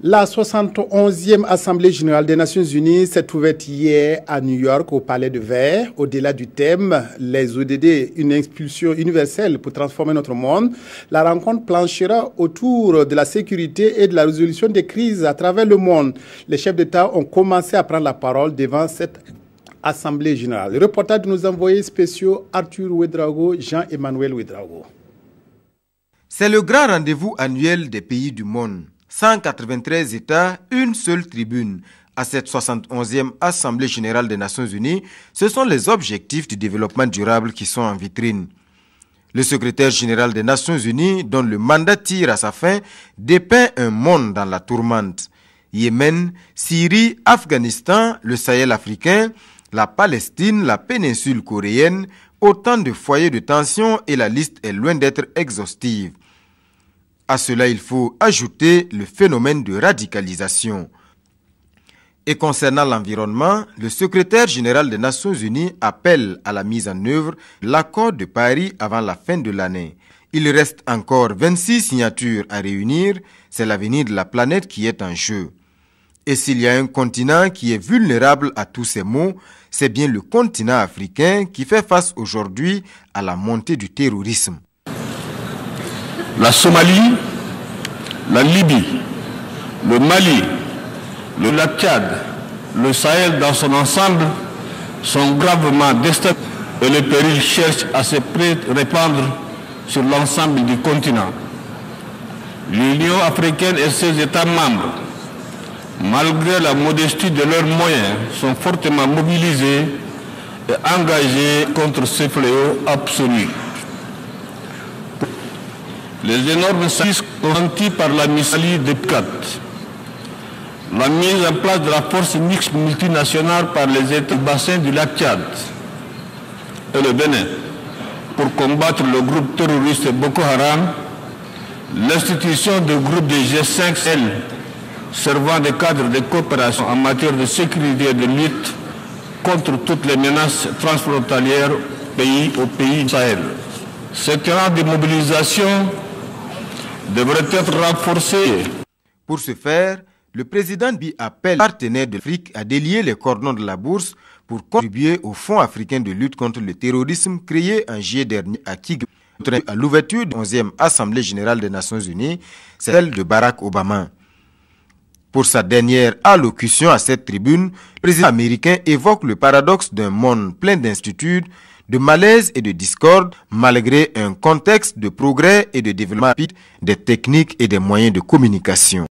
La 71e Assemblée générale des Nations unies s'est ouverte hier à New York au Palais de Verre. Au-delà du thème « Les ODD, une impulsion universelle pour transformer notre monde », la rencontre planchera autour de la sécurité et de la résolution des crises à travers le monde. Les chefs d'État ont commencé à prendre la parole devant cette Assemblée générale. Le reportage de nos envoyés spéciaux Arthur Ouedraogo, Jean-Emmanuel Ouedraogo. C'est le grand rendez-vous annuel des pays du monde. 193 États, une seule tribune. À cette 71e Assemblée générale des Nations unies, ce sont les objectifs du développement durable qui sont en vitrine. Le secrétaire général des Nations unies, dont le mandat tire à sa fin, dépeint un monde dans la tourmente. Yémen, Syrie, Afghanistan, le Sahel africain, la Palestine, la péninsule coréenne, autant de foyers de tension et la liste est loin d'être exhaustive. À cela, il faut ajouter le phénomène de radicalisation. Et concernant l'environnement, le secrétaire général des Nations unies appelle à la mise en œuvre de l'accord de Paris avant la fin de l'année. Il reste encore 26 signatures à réunir, c'est l'avenir de la planète qui est en jeu. Et s'il y a un continent qui est vulnérable à tous ces maux, c'est bien le continent africain qui fait face aujourd'hui à la montée du terrorisme. La Somalie, la Libye, le Mali, le Tchad, le Sahel dans son ensemble sont gravement déstabilisés et le péril cherche à se répandre sur l'ensemble du continent. L'Union africaine et ses États membres, malgré la modestie de leurs moyens, sont fortement mobilisés et engagés contre ce fléau absolu. Les énormes sacrifices consentis par la Misali de P4, la mise en place de la force mixte multinationale par les États du bassin du lac Tchad et le Bénin pour combattre le groupe terroriste Boko Haram, l'institution de groupes de G5 Sahel servant de cadre de coopération en matière de sécurité et de lutte contre toutes les menaces transfrontalières au pays du Sahel. Cette rang de mobilisation devrait être renforcé. Pour ce faire, le président Bi appelle les partenaires de l'Afrique à délier les cordons de la bourse pour contribuer au Fonds africain de lutte contre le terrorisme créé en juillet dernier à Kigali. À l'ouverture de la 11e Assemblée générale des Nations unies, c'est celle de Barack Obama. Pour sa dernière allocution à cette tribune, le président américain évoque le paradoxe d'un monde plein d'incertitudes, de malaise et de discorde, malgré un contexte de progrès et de développement rapide des techniques et des moyens de communication.